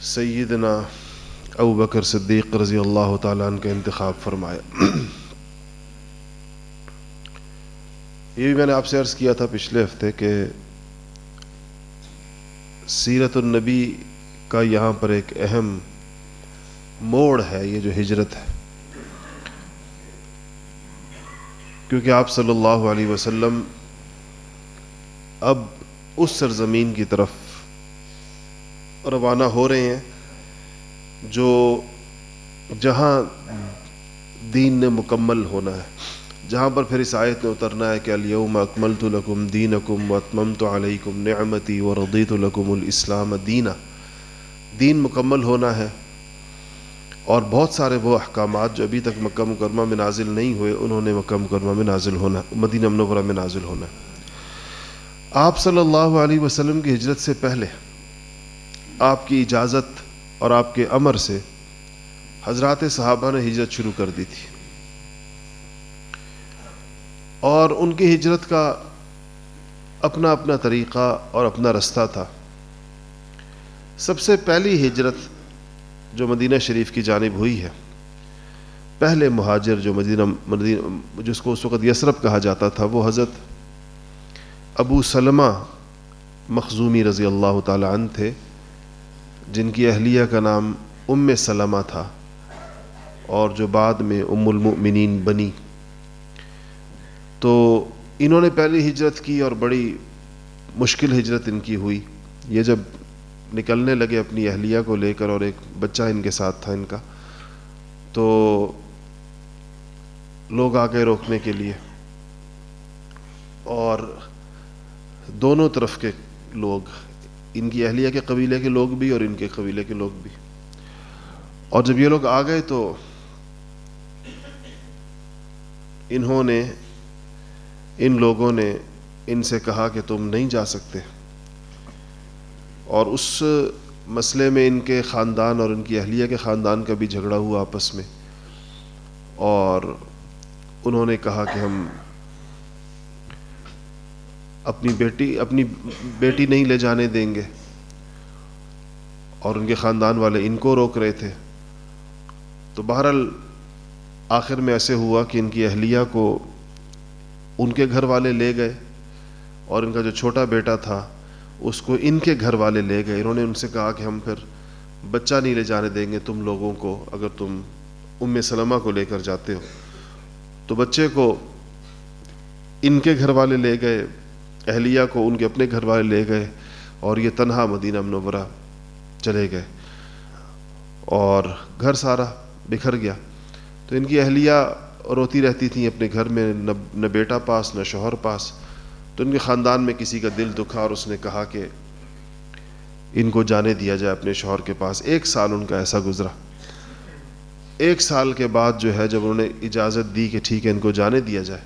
سیدنا ابو بکر صدیق رضی اللہ تعالیٰ عنہ کا انتخاب فرمایا۔ یہ بھی میں نے آپ سے عرض کیا تھا پچھلے ہفتے کہ سیرت النبی کا یہاں پر ایک اہم موڑ ہے یہ جو ہجرت ہے، کیونکہ آپ صلی اللہ علیہ وسلم اب اس سرزمین کی طرف روانہ ہو رہے ہیں جو جہاں دین نے مکمل ہونا ہے، جہاں پر پھر اس آیت نے اترنا ہے کہ الیوم اکملت لکم دینکم واتممت علیکم نعمتی ورضیت لکم الاسلام دینا۔ دین مکمل ہونا ہے، اور بہت سارے وہ احکامات جو ابھی تک مکہ مکرمہ میں نازل نہیں ہوئے انہوں نے مکہ مکرمہ میں نازل ہونا، مدینہ منورہ میں نازل ہونا۔ آپ صلی اللہ علیہ وسلم کی ہجرت سے پہلے آپ کی اجازت اور آپ کے امر سے حضرات صحابہ نے ہجرت شروع کر دی تھی، اور ان کی ہجرت کا اپنا اپنا طریقہ اور اپنا رستہ تھا۔ سب سے پہلی ہجرت جو مدینہ شریف کی جانب ہوئی ہے، پہلے مہاجر جو مدینہ جس کو اس وقت یثرب کہا جاتا تھا، وہ حضرت ابو سلمہ مخزومی رضی اللہ تعالی عنہ تھے، جن کی اہلیہ کا نام ام سلمہ تھا اور جو بعد میں ام المؤمنین بنی۔ تو انہوں نے پہلی ہجرت کی اور بڑی مشکل ہجرت ان کی ہوئی۔ یہ جب نکلنے لگے اپنی اہلیہ کو لے کر، اور ایک بچہ ان کے ساتھ تھا ان کا، تو لوگ آ گئے روکنے کے لیے، اور دونوں طرف کے لوگ، ان کی اہلیہ کے قبیلے کے لوگ بھی اور ان کے قبیلے کے لوگ بھی، اور جب یہ لوگ آ گئے تو انہوں نے ان لوگوں نے ان سے کہا کہ تم نہیں جا سکتے، اور اس مسئلے میں ان کے خاندان اور ان کی اہلیہ کے خاندان کا بھی جھگڑا ہوا آپس میں، اور انہوں نے کہا کہ ہم اپنی بیٹی نہیں لے جانے دیں گے، اور ان کے خاندان والے ان کو روک رہے تھے۔ تو بہرحال آخر میں ایسے ہوا کہ ان کی اہلیہ کو ان کے گھر والے لے گئے، اور ان کا جو چھوٹا بیٹا تھا اس کو ان کے گھر والے لے گئے۔ انہوں نے ان سے کہا کہ ہم پھر بچہ نہیں لے جانے دیں گے تم لوگوں کو، اگر تم ام سلمہ کو لے کر جاتے ہو۔ تو بچے کو ان کے گھر والے لے گئے، اہلیہ کو ان کے اپنے گھر والے لے گئے، اور یہ تنہا مدینہ منورہ چلے گئے، اور گھر سارا بکھر گیا۔ تو ان کی اہلیہ روتی رہتی تھیں اپنے گھر میں، نہ بیٹا پاس نہ شوہر پاس۔ تو ان کے خاندان میں کسی کا دل دکھا، اور اس نے کہا کہ ان کو جانے دیا جائے اپنے شوہر کے پاس۔ 1 سال ان کا ایسا گزرا۔ 1 سال کے بعد جو ہے جب انہوں نے اجازت دی کہ ٹھیک ہے ان کو جانے دیا جائے،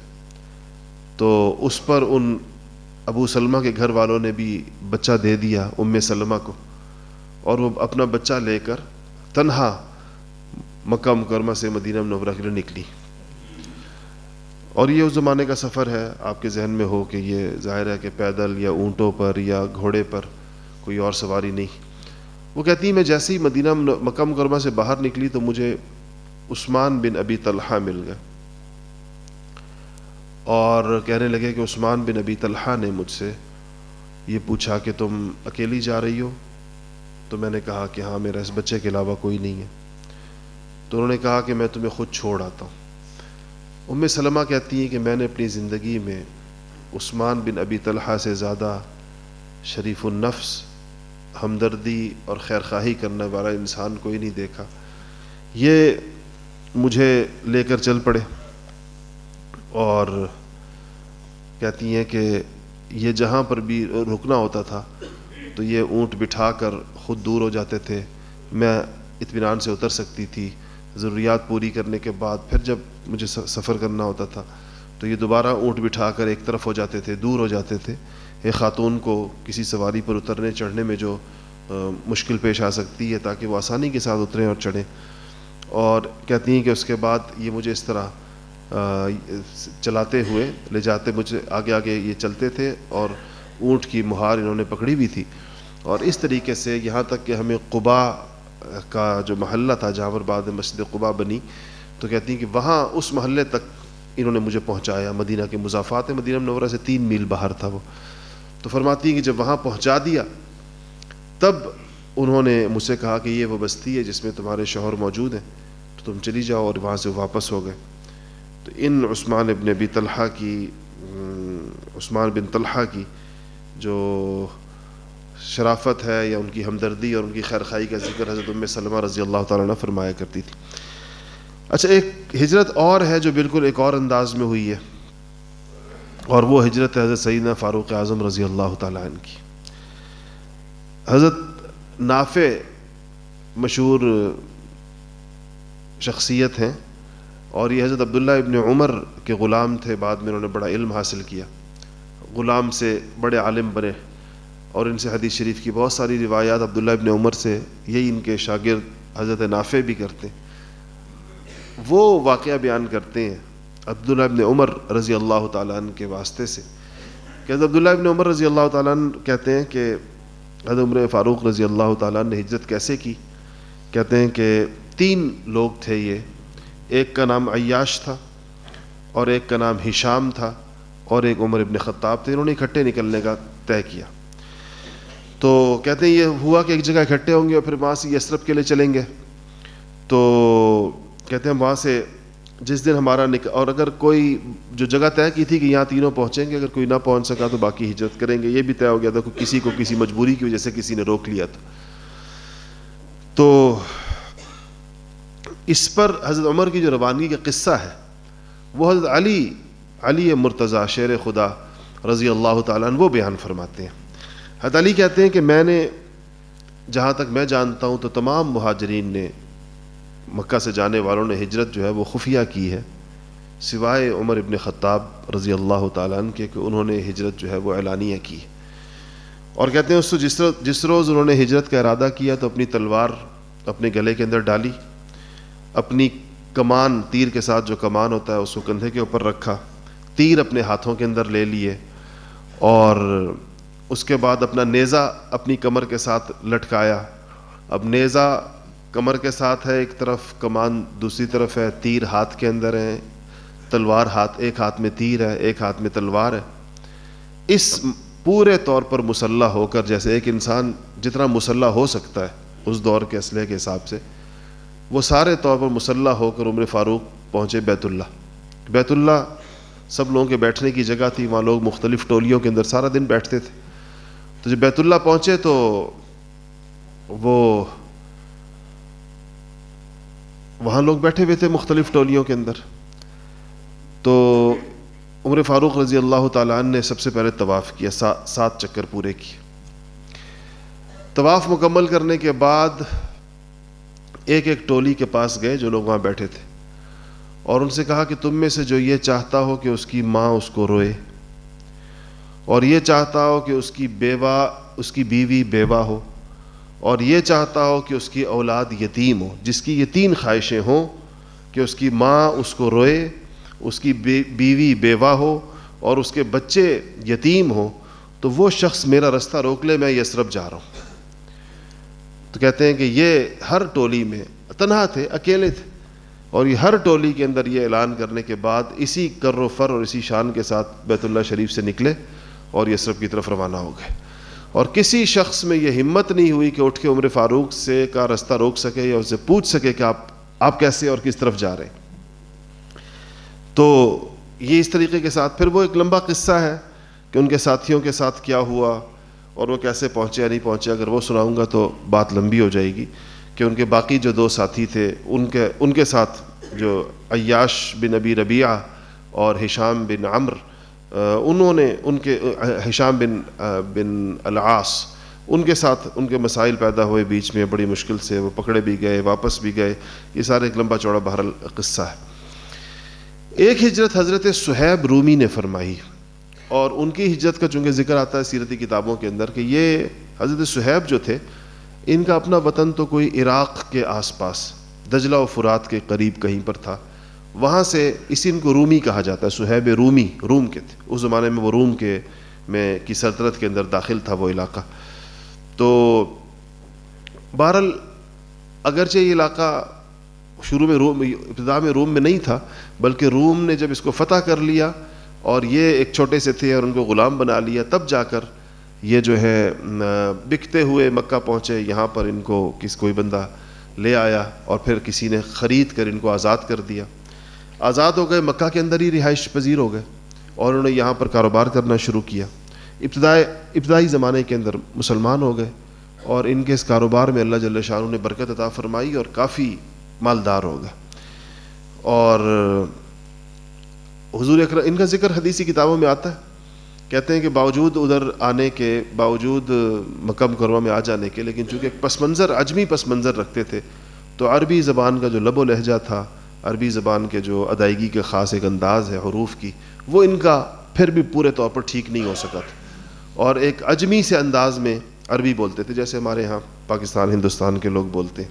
تو اس پر ان ابو سلمہ کے گھر والوں نے بھی بچہ دے دیا ام سلمہ کو، اور وہ اپنا بچہ لے کر تنہا مکہ مکرمہ سے مدینہ منورہ کے لیے نکلی۔ اور یہ اس زمانے کا سفر ہے، آپ کے ذہن میں ہو کہ یہ ظاہر ہے کہ پیدل یا اونٹوں پر یا گھوڑے پر، کوئی اور سواری نہیں۔ وہ کہتی ہیں میں جیسے ہی مکہ مکرمہ سے باہر نکلی تو مجھے عثمان بن ابی طلحہ مل گئے، اور کہنے لگے کہ عثمان بن ابی طلحہ نے مجھ سے یہ پوچھا کہ تم اکیلی جا رہی ہو؟ تو میں نے کہا کہ ہاں، میرا اس بچے کے علاوہ کوئی نہیں ہے۔ تو انہوں نے کہا کہ میں تمہیں خود چھوڑ آتا ہوں۔ ام سلمہ کہتی ہیں کہ میں نے اپنی زندگی میں عثمان بن ابی طلحہ سے زیادہ شریف النفس، ہمدردی اور خیرخواہی کرنے والا انسان کوئی نہیں دیکھا۔ یہ مجھے لے کر چل پڑے، اور کہتی ہیں کہ یہ جہاں پر بھی رکنا ہوتا تھا تو یہ اونٹ بٹھا کر خود دور ہو جاتے تھے، میں اطمینان سے اتر سکتی تھی۔ ضروریات پوری کرنے کے بعد پھر جب مجھے سفر کرنا ہوتا تھا تو یہ دوبارہ اونٹ بٹھا کر ایک طرف ہو جاتے تھے، دور ہو جاتے تھے۔ ایک خاتون کو کسی سواری پر اترنے چڑھنے میں جو مشکل پیش آ سکتی ہے، تاکہ وہ آسانی کے ساتھ اتریں اور چڑھیں۔ اور کہتی ہیں کہ اس کے بعد یہ مجھے اس طرح چلاتے ہوئے لے جاتے، مجھے آگے آگے یہ چلتے تھے، اور اونٹ کی مہار انہوں نے پکڑی ہوئی تھی، اور اس طریقے سے یہاں تک کہ ہمیں قباء کا جو محلہ تھا جہاں پر بعد مسجد قباء بنی، تو کہتی ہیں کہ وہاں اس محلے تک انہوں نے مجھے پہنچایا. مدینہ کے مضافات مدینہ منورہ سے 3 میل باہر تھا وہ. تو فرماتی ہیں کہ جب وہاں پہنچا دیا تب انہوں نے مجھ سے کہا کہ یہ وہ بستی ہے جس میں تمہارے شوہر موجود ہیں، تو تم چلی جاؤ، اور وہاں سے واپس ہو گئے. تو ان عثمان بن طلحہ کی جو شرافت ہے یا ان کی ہمدردی اور ان کی خیرخواہی کا ذکر حضرت ام سلمہ رضی اللہ تعالیٰ عنہ فرمایا کرتی تھی. اچھا، ایک ہجرت اور ہے جو بالکل ایک اور انداز میں ہوئی ہے، اور وہ ہجرت ہے حضرت سیدنا فاروق اعظم رضی اللہ تعالیٰ عنہ کی. حضرت نافع مشہور شخصیت ہیں، اور یہ حضرت عبداللہ ابن عمر کے غلام تھے. بعد میں انہوں نے بڑا علم حاصل کیا، غلام سے بڑے عالم بنے، اور ان سے حدیث شریف کی بہت ساری روایات عبداللہ ابن عمر سے یہی ان کے شاگرد حضرت نافع بھی کرتے ہیں. وہ واقعہ بیان کرتے ہیں عبداللہ ابن عمر رضی اللہ تعالیٰ عنہ کے واسطے سے کہ حضرت عبداللہ ابن عمر رضی اللہ تعالیٰ عنہ کہتے ہیں کہ حضرت عمر فاروق رضی اللہ تعالیٰ عنہ نے ہجرت کیسے کی. کہتے ہیں کہ 3 لوگ تھے یہ، ایک کا نام عیاش تھا، اور ایک کا نام ہشام تھا، اور ایک عمر ابن خطاب تھے. انہوں نے اکٹھے نکلنے کا طے کیا. تو کہتے ہیں یہ ہوا کہ ایک جگہ اکٹھے ہوں گے اور پھر وہاں سے یثرب کے لیے چلیں گے. تو کہتے ہیں وہاں سے جس دن ہمارا اور اگر کوئی جو جگہ طے کی تھی کہ یہاں تینوں پہنچیں گے، اگر کوئی نہ پہنچ سکا تو باقی ہجرت کریں گے، یہ بھی طے ہو گیا تھا. کسی کو کسی مجبوری کی وجہ سے کسی نے روک لیا تھا. تو اس پر حضرت عمر کی جو روانگی کا قصہ ہے وہ حضرت علی مرتضیٰ شیر خدا رضی اللہ تعالیٰ عنہ وہ بیان فرماتے ہیں. حضرت علی کہتے ہیں کہ میں نے جہاں تک میں جانتا ہوں تو تمام مہاجرین نے، مکہ سے جانے والوں نے ہجرت جو ہے وہ خفیہ کی ہے، سوائے عمر ابن خطاب رضی اللہ تعالیٰ عنہ کے، کہ انہوں نے ہجرت جو ہے وہ اعلانیہ کی. اور کہتے ہیں جس روز انہوں نے ہجرت کا ارادہ کیا تو اپنی تلوار اپنے گلے کے اندر ڈالی، اپنی کمان، تیر کے ساتھ جو کمان ہوتا ہے اس کو کندھے کے اوپر رکھا، تیر اپنے ہاتھوں کے اندر لے لیے، اور اس کے بعد اپنا نیزہ اپنی کمر کے ساتھ لٹکایا. اب نیزہ کمر کے ساتھ ہے، ایک طرف کمان دوسری طرف ہے، تیر ہاتھ کے اندر ہے، تلوار ایک ہاتھ میں تیر ہے، ایک ہاتھ میں تلوار ہے. اس پورے طور پر مسلح ہو کر، جیسے ایک انسان جتنا مسلح ہو سکتا ہے اس دور کے اسلحے کے حساب سے، وہ سارے طور پر مسلح ہو کر عمر فاروق پہنچے بیت اللہ. بیت اللہ سب لوگوں کے بیٹھنے کی جگہ تھی، وہاں لوگ مختلف ٹولیوں کے اندر سارا دن بیٹھتے تھے. تو جب بیت اللہ پہنچے تو وہ وہاں لوگ بیٹھے ہوئے تھے مختلف ٹولیوں کے اندر. تو عمر فاروق رضی اللہ تعالیٰ عنہ نے سب سے پہلے طواف کیا، 7 چکر پورے کیے. طواف مکمل کرنے کے بعد ایک ٹولی کے پاس گئے جو لوگ وہاں بیٹھے تھے، اور ان سے کہا کہ تم میں سے جو یہ چاہتا ہو کہ اس کی ماں اس کو روئے، اور یہ چاہتا ہو کہ اس کی بیوی بیوہ ہو، اور یہ چاہتا ہو کہ اس کی اولاد یتیم ہو، جس کی یہ 3 خواہشیں ہوں کہ اس کی ماں اس کو روئے، اس کی بیوی بیوہ ہو، اور اس کے بچے یتیم ہو، تو وہ شخص میرا رستہ روک لے، میں یثرب جا رہا ہوں. تو کہتے ہیں کہ یہ ہر ٹولی میں تنہا تھے، اکیلے تھے، اور یہ ہر ٹولی کے اندر یہ اعلان کرنے کے بعد اسی کر و فر اور اسی شان کے ساتھ بیت اللہ شریف سے نکلے اور یثرب کی طرف روانہ ہو گئے. اور کسی شخص میں یہ ہمت نہیں ہوئی کہ اٹھ کے عمر فاروق سے کا رستہ روک سکے یا اسے پوچھ سکے کہ آپ کیسے اور کس طرف جا رہے ہیں. تو یہ اس طریقے کے ساتھ پھر وہ ایک لمبا قصہ ہے کہ ان کے ساتھیوں کے ساتھ کیا ہوا اور وہ کیسے پہنچے یا نہیں پہنچے. اگر وہ سناؤں گا تو بات لمبی ہو جائے گی کہ ان کے باقی جو 2 ساتھی تھے ان کے ساتھ جو عیاش بن ابی ربیعہ اور ہشام بن عمر، انہوں نے ہشام بن العاص، ان کے ساتھ ان کے مسائل پیدا ہوئے بیچ میں، بڑی مشکل سے وہ پکڑے بھی گئے، واپس بھی گئے. یہ سارا ایک لمبا چوڑا بہرحال قصہ ہے. ایک ہجرت حضرت صہیب رومی نے فرمائی، اور ان کی ہجرت کا چونکہ ذکر آتا ہے سیرتی کتابوں کے اندر کہ یہ حضرت صہیب جو تھے ان کا اپنا وطن تو کوئی عراق کے آس پاس دجلہ و فرات کے قریب کہیں پر تھا. وہاں سے اسی ان کو رومی کہا جاتا ہے، صہیب رومی، روم کے تھے اس زمانے میں، وہ روم کی سلطنت کے اندر داخل تھا وہ علاقہ. تو بہرحال اگرچہ یہ علاقہ شروع میں ابتدا میں روم میں نہیں تھا، بلکہ روم نے جب اس کو فتح کر لیا اور یہ ایک چھوٹے سے تھے اور ان کو غلام بنا لیا، تب جا کر یہ جو ہے بکتے ہوئے مکہ پہنچے. یہاں پر ان کو کوئی بندہ لے آیا اور پھر کسی نے خرید کر ان کو آزاد کر دیا. آزاد ہو گئے، مکہ کے اندر ہی رہائش پذیر ہو گئے اور انہوں نے یہاں پر کاروبار کرنا شروع کیا. ابتدائی زمانے کے اندر مسلمان ہو گئے اور ان کے اس کاروبار میں اللہ جل شانہ نے برکت عطا فرمائی اور کافی مالدار ہو گئے. اور حضور اکرم، ان کا ذکر حدیثی کتابوں میں آتا ہے، کہتے ہیں کہ باوجود ادھر آنے کے، باوجود مکہ مکرمہ میں آ جانے کے، لیکن چونکہ ایک پس منظر، عجمی پس منظر رکھتے تھے، تو عربی زبان کا جو لب و لہجہ تھا، عربی زبان کے جو ادائیگی کے خاص ایک انداز ہے حروف کی، وہ ان کا پھر بھی پورے طور پر ٹھیک نہیں ہو سکا تھا، اور ایک عجمی سے انداز میں عربی بولتے تھے، جیسے ہمارے ہاں پاکستان ہندوستان کے لوگ بولتے ہیں.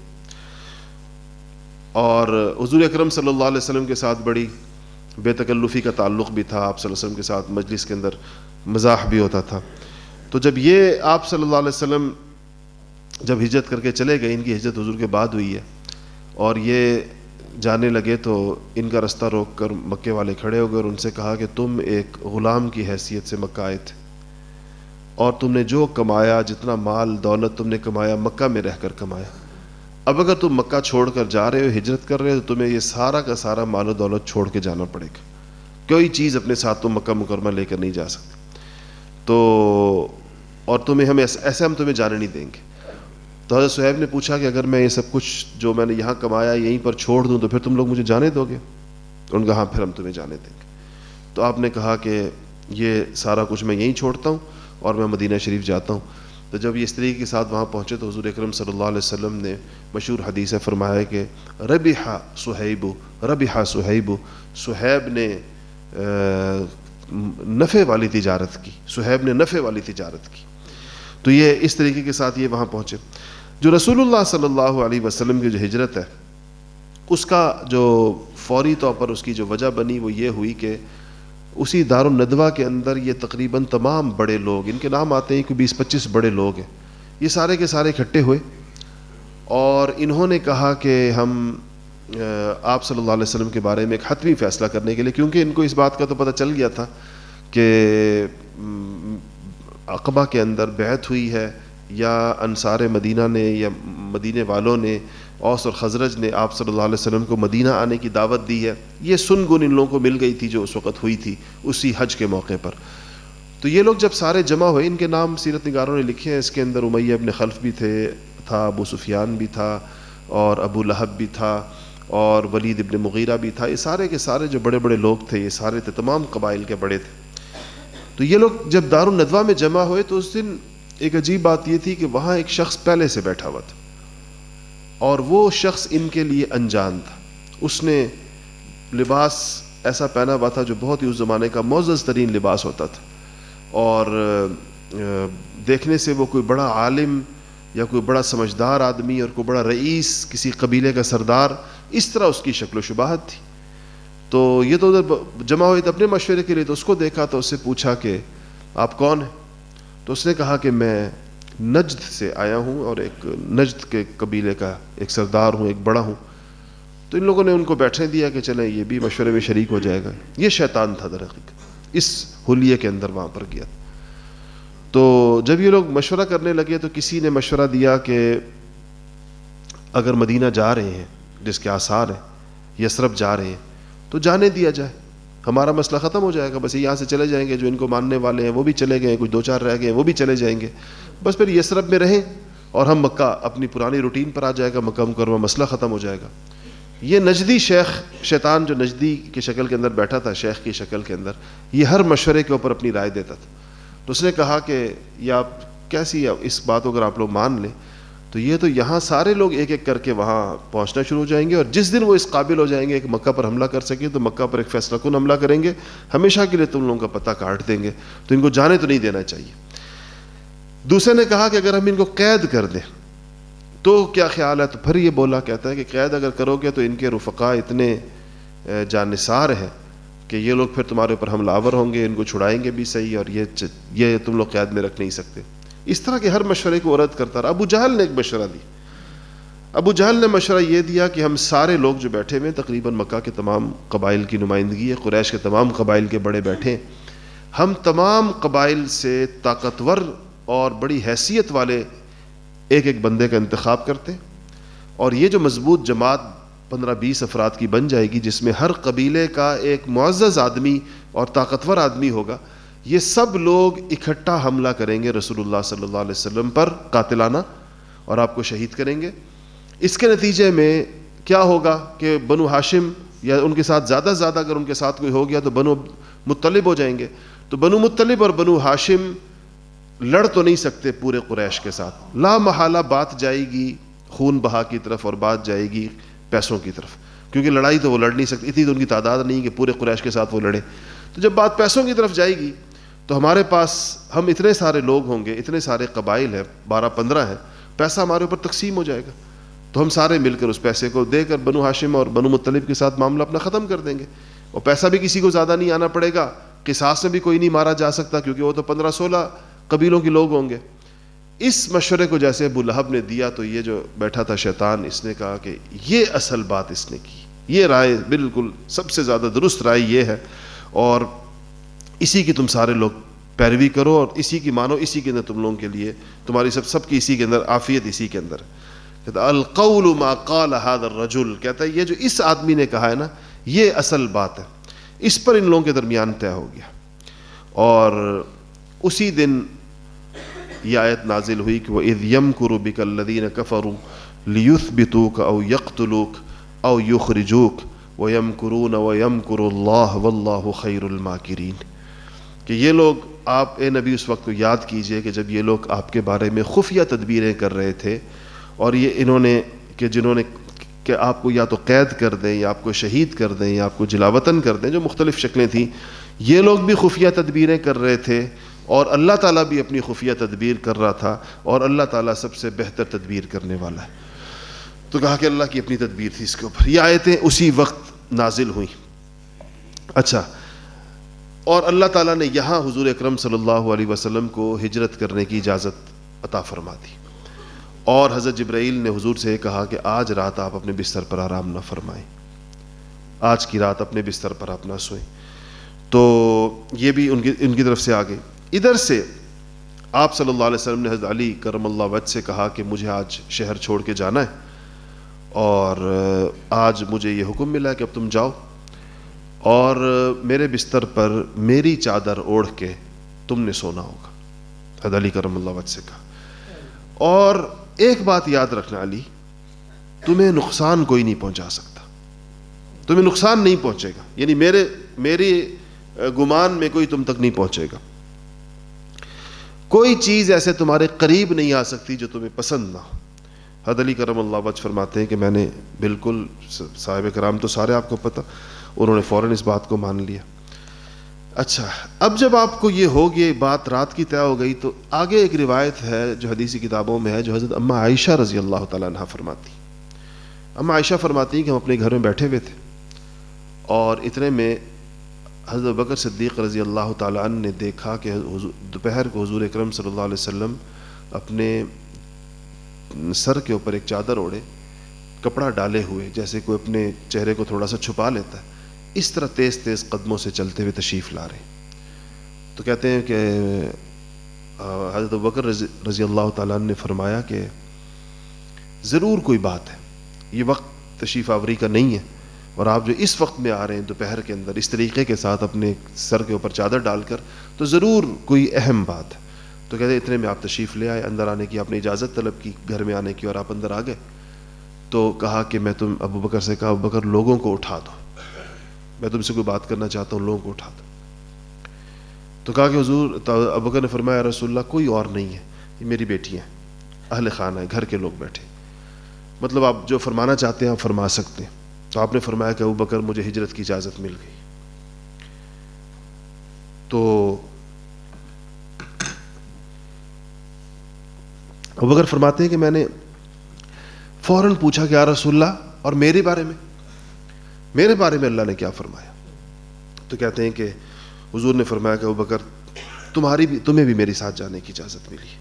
اور حضور اکرم صلی اللہ علیہ وسلم کے ساتھ بڑی بے تکلفی کا تعلق بھی تھا. آپ صلی اللہ علیہ وسلم کے ساتھ مجلس کے اندر مزاح بھی ہوتا تھا. تو جب یہ آپ صلی اللہ علیہ وسلم جب ہجرت کر کے چلے گئے، ان کی ہجرت حضور کے بعد ہوئی ہے، اور یہ جانے لگے تو ان کا رستہ روک کر مکے والے کھڑے ہو گئے اور ان سے کہا کہ تم ایک غلام کی حیثیت سے مکہ آئے تھے، اور تم نے جو کمایا، جتنا مال دولت تم نے کمایا، مکہ میں رہ کر کمایا. اب اگر تم مکہ چھوڑ کر جا رہے ہو، ہجرت کر رہے ہو، تو تمہیں یہ سارا کا سارا مال و دولت چھوڑ کے جانا پڑے گا. کوئی چیز اپنے ساتھ تم مکہ مکرمہ لے کر نہیں جا سکتے. تو اور ایسے ہم تمہیں جانے نہیں دیں گے. تو حضرت صہیب نے پوچھا کہ اگر میں یہ سب کچھ جو میں نے یہاں کمایا یہیں پر چھوڑ دوں تو پھر تم لوگ مجھے جانے دو گے؟ ان کا ہاں، پھر ہم تمہیں جانے دیں گے. تو آپ نے کہا کہ یہ سارا کچھ میں یہیں چھوڑتا ہوں اور میں مدینہ شریف جاتا ہوں. تو جب یہ اس طریقے کے ساتھ وہاں پہنچے تو حضور اکرم صلی اللہ علیہ وسلم نے مشہور حدیث ہے فرمایا کہ ربح صہیب، ربح صہیب، صہیب نے نفع والی تجارت کی، صہیب نے نفع والی تجارت کی. تو یہ اس طریقے کے ساتھ یہ وہاں پہنچے. جو رسول اللہ صلی اللہ علیہ وسلم کی جو ہجرت ہے، اس کا جو فوری طور پر اس کی جو وجہ بنی وہ یہ ہوئی کہ اسی دار الندوہ کے اندر یہ تقریباً تمام بڑے لوگ، ان کے نام آتے ہیں کہ 20-25 بڑے لوگ ہیں، یہ سارے کے سارے اکٹھے ہوئے اور انہوں نے کہا کہ ہم آپ صلی اللہ علیہ وسلم کے بارے میں ایک حتمی فیصلہ کرنے کے لیے، کیونکہ ان کو اس بات کا تو پتہ چل گیا تھا کہ عقبہ کے اندر بیعت ہوئی ہے، یا انصار مدینہ نے یا مدینے والوں نے، اوس اور خزرج نے آپ صلی اللہ علیہ وسلم کو مدینہ آنے کی دعوت دی ہے. یہ سن گن ان لوگوں کو مل گئی تھی جو اس وقت ہوئی تھی اسی حج کے موقع پر. تو یہ لوگ جب سارے جمع ہوئے، ان کے نام سیرت نگاروں نے لکھے ہیں، اس کے اندر امیہ ابن خلف بھی تھا، ابو سفیان بھی تھا، اور ابو لہب بھی تھا، اور ولید ابن مغیرہ بھی تھا. یہ سارے کے سارے جو بڑے بڑے لوگ تھے، یہ سارے تھے، تمام قبائل کے بڑے تھے. تو یہ لوگ جب دار الندوہ میں جمع ہوئے تو اس دن ایک عجیب بات یہ تھی کہ وہاں ایک شخص پہلے سے بیٹھا ہوا تھا، اور وہ شخص ان کے لیے انجان تھا. اس نے لباس ایسا پہنا ہوا تھا جو بہت ہی اس زمانے کا معزز ترین لباس ہوتا تھا، اور دیکھنے سے وہ کوئی بڑا عالم یا کوئی بڑا سمجھدار آدمی اور کوئی بڑا رئیس، کسی قبیلے کا سردار، اس طرح اس کی شکل و شباہت تھی. تو یہ تو ادھر جمع ہوئے تھے اپنے مشورے کے لیے. تو اس کو دیکھا تو اس سے پوچھا کہ آپ کون ہیں؟ تو اس نے کہا کہ میں نجد سے آیا ہوں اور ایک نجد کے قبیلے کا ایک سردار ہوں، ایک بڑا ہوں. تو ان لوگوں نے ان کو بیٹھنے دیا کہ چلیں یہ بھی مشورے میں شریک ہو جائے گا. یہ شیطان تھا در حقیقت، اس حلیے کے اندر وہاں پر گیا. تو جب یہ لوگ مشورہ کرنے لگے تو کسی نے مشورہ دیا کہ اگر مدینہ جا رہے ہیں، جس کے آثار ہیں، یثرب جا رہے ہیں، تو جانے دیا جائے، ہمارا مسئلہ ختم ہو جائے گا. بس یہاں سے چلے جائیں گے، جو ان کو ماننے والے ہیں وہ بھی چلے گئے، کچھ 2-4 رہ گئے وہ بھی چلے جائیں گے، بس پھر یثرب میں رہیں اور ہم مکہ اپنی پرانی روٹین پر آ جائے گا، مکہ مکرمہ مسئلہ ختم ہو جائے گا. یہ نجدی شیخ، شیطان جو نجدی کی شکل کے اندر بیٹھا تھا، شیخ کی شکل کے اندر، یہ ہر مشورے کے اوپر اپنی رائے دیتا تھا. تو اس نے کہا کہ یہ آپ کیسی اس بات کو اگر آپ لوگ مان لیں تو یہ تو یہاں سارے لوگ ایک ایک کر کے وہاں پہنچنا شروع ہو جائیں گے، اور جس دن وہ اس قابل ہو جائیں گے کہ مکہ پر حملہ کر سکیں تو مکہ پر ایک فیصلہ کن حملہ کریں گے، ہمیشہ کے لیے تم لوگوں کا پتہ کاٹ دیں گے، تو ان کو جانے تو نہیں دینا چاہیے. دوسرے نے کہا کہ اگر ہم ان کو قید کر دیں تو کیا خیال ہے؟ تو پھر یہ بولا، کہتا ہے کہ قید اگر کرو گے تو ان کے رفقا اتنے جانثار ہیں کہ یہ لوگ پھر تمہارے اوپر حملہ آور ہوں گے، ان کو چھڑائیں گے بھی صحیح، اور یہ تم لوگ قید میں رکھ نہیں سکتے. اس طرح کے ہر مشورے کو رد کرتا رہا. ابو جہل نے ایک مشورہ دی. ابو جہل نے مشورہ یہ دیا کہ ہم سارے لوگ جو بیٹھے ہوئے تقریباً مکہ کے تمام قبائل کی نمائندگی ہے, قریش کے تمام قبائل کے بڑے بیٹھے ہیں, ہم تمام قبائل سے طاقتور اور بڑی حیثیت والے ایک ایک بندے کا انتخاب کرتے ہیں, اور یہ جو مضبوط جماعت 15-20 افراد کی بن جائے گی جس میں ہر قبیلے کا ایک معزز آدمی اور طاقتور آدمی ہوگا, یہ سب لوگ اکٹھا حملہ کریں گے رسول اللہ صلی اللہ علیہ وسلم پر قاتلانہ, اور آپ کو شہید کریں گے. اس کے نتیجے میں کیا ہوگا کہ بنو ہاشم یا ان کے ساتھ زیادہ سے زیادہ اگر ان کے ساتھ کوئی ہو گیا تو بنو مطلب ہو جائیں گے. تو بنو مطلب اور بنو ہاشم لڑ تو نہیں سکتے پورے قریش کے ساتھ, لا محالہ بات جائے گی خون بہا کی طرف اور بات جائے گی پیسوں کی طرف, کیونکہ لڑائی تو وہ لڑ نہیں سکتی, اتنی تو ان کی تعداد نہیں کہ پورے قریش کے ساتھ وہ لڑے. تو جب بات پیسوں کی طرف جائے گی تو ہمارے پاس ہم اتنے سارے لوگ ہوں گے, اتنے سارے قبائل ہیں, 12-15 ہیں, پیسہ ہمارے اوپر تقسیم ہو جائے گا, تو ہم سارے مل کر اس پیسے کو دے کر بنو ہاشم اور بنو مطلب کے ساتھ معاملہ اپنا ختم کر دیں گے, اور پیسہ بھی کسی کو زیادہ نہیں آنا پڑے گا, قصاص میں بھی کوئی نہیں مارا جا سکتا کیونکہ وہ تو 15-16 قبیلوں کے لوگ ہوں گے. اس مشورے کو جیسے ابو لہب نے دیا تو یہ جو بیٹھا تھا شیطان, اس نے کہا کہ یہ اصل بات اس نے کی, یہ رائے بالکل سب سے زیادہ درست رائے یہ ہے, اور اسی کی تم سارے لوگ پیروی کرو اور اسی کی مانو, اسی کے اندر تم لوگوں کے لیے تمہاری سب کی اسی کے اندر عافیت, اسی کے اندر. کہتا القول ما قال هذا الرجل, کہتا ہے یہ جو اس آدمی نے کہا ہے نا یہ اصل بات ہے. اس پر ان لوگوں کے درمیان طے ہو گیا, اور اسی دن یہ آیت نازل ہوئی کہ وَإِذْ يَمْكُرُ بِكَ الَّذِينَ كَفَرُوا لِيُثْبِتُوكَ أَوْ يَقْتُلُوكَ أَوْ يُخْرِجُوكَ وَيَمْكُرُونَ وَيَمْكُرُ اللَّهُ وَاللَّهُ خَيْرُ الْمَاكِرِينَ. کہ یہ لوگ, آپ اے نبی اس وقت کو یاد کیجئے کہ جب یہ لوگ آپ کے بارے میں خفیہ تدبیریں کر رہے تھے, اور یہ انہوں نے کہ جنہوں نے کہ آپ کو یا تو قید کر دیں یا آپ کو شہید کر دیں یا آپ کو جلاوطن کر دیں, جو مختلف شکلیں تھیں, یہ لوگ بھی خفیہ تدبیریں کر رہے تھے, اور اللہ تعالیٰ بھی اپنی خفیہ تدبیر کر رہا تھا, اور اللہ تعالیٰ سب سے بہتر تدبیر کرنے والا ہے. تو کہا کہ اللہ کی اپنی تدبیر تھی اس کے اوپر. یہ آیتیں اسی وقت نازل ہوئیں. اچھا, اور اللہ تعالیٰ نے یہاں حضور اکرم صلی اللہ علیہ وسلم کو ہجرت کرنے کی اجازت عطا فرما دی, اور حضرت جبرائیل نے حضور سے کہا کہ آج رات آپ اپنے بستر پر آرام نہ فرمائیں, آج کی رات اپنے بستر پر آپ نہ سوئیں. تو یہ بھی ان کی طرف سے آ گئی. ادھر سے آپ صلی اللہ علیہ وسلم نے حضرت علی کرم اللہ وجہ سے کہا کہ مجھے آج شہر چھوڑ کے جانا ہے, اور آج مجھے یہ حکم ملا ہے کہ اب تم جاؤ, اور میرے بستر پر میری چادر اوڑھ کے تم نے سونا ہوگا. حضرت علی کرم اللہ وجہ سے کہا. اور ایک بات یاد رکھنا علی, تمہیں نقصان کوئی نہیں پہنچا سکتا, تمہیں نقصان نہیں پہنچے گا, یعنی میری گمان میں کوئی تم تک نہیں پہنچے گا. کوئی چیز ایسے تمہارے قریب نہیں آ سکتی جو تمہیں پسند نہ ہو. حضرت علی کرم اللہ وجہ فرماتے ہیں کہ میں نے بالکل, صاحب کرام تو سارے آپ کو پتہ, انہوں نے فوراً اس بات کو مان لیا. اچھا, اب جب آپ کو یہ ہو گئی بات, رات کی طے ہو گئی, تو آگے ایک روایت ہے جو حدیثی کتابوں میں ہے, جو حضرت اماں عائشہ رضی اللہ تعالیٰ عنہا فرماتی. اماں عائشہ فرماتی ہیں کہ ہم اپنے گھر میں بیٹھے ہوئے تھے, اور اتنے میں حضرت بکر صدیق رضی اللہ تعالیٰ عنہ نے دیکھا کہ دوپہر کو حضور اکرم صلی اللہ علیہ وسلم اپنے سر کے اوپر ایک چادر اوڑھے, کپڑا ڈالے ہوئے, جیسے کوئی اپنے چہرے کو تھوڑا سا چھپا لیتا ہے, اس طرح تیز تیز قدموں سے چلتے ہوئے تشریف لا رہے. تو کہتے ہیں کہ حضرت بکر رضی اللہ تعالیٰ عنہ نے فرمایا کہ ضرور کوئی بات ہے, یہ وقت تشریف آوری کا نہیں ہے, اور آپ جو اس وقت میں آ رہے ہیں دوپہر کے اندر اس طریقے کے ساتھ اپنے سر کے اوپر چادر ڈال کر, تو ضرور کوئی اہم بات ہے. تو کہتے ہیں اتنے میں آپ تشریف لے آئے, اندر آنے کی آپ نے اجازت طلب کی گھر میں آنے کی, اور آپ اندر آ گئے. تو کہا کہ میں ابو بکر سے کہا, ابو بکر لوگوں کو اٹھا دو, میں تم سے کوئی بات کرنا چاہتا ہوں, لوگوں کو اٹھا دو. تو کہا کہ حضور, ابو بکر نے فرمایا رسول اللہ کوئی اور نہیں ہے, یہ میری بیٹی ہیں, اہل خانہ ہے, گھر کے لوگ بیٹھے, مطلب آپ جو فرمانا چاہتے ہیں آپ فرما سکتے ہیں. تو آپ نے فرمایا کہ ابو بکر مجھے ہجرت کی اجازت مل گئی. تو ابو بکر فرماتے ہیں کہ میں نے فوراً پوچھا کہ یا رسول اللہ, اور میرے بارے میں اللہ نے کیا فرمایا؟ تو کہتے ہیں کہ حضور نے فرمایا کہ ابو بکر تمہیں بھی میرے ساتھ جانے کی اجازت ملی.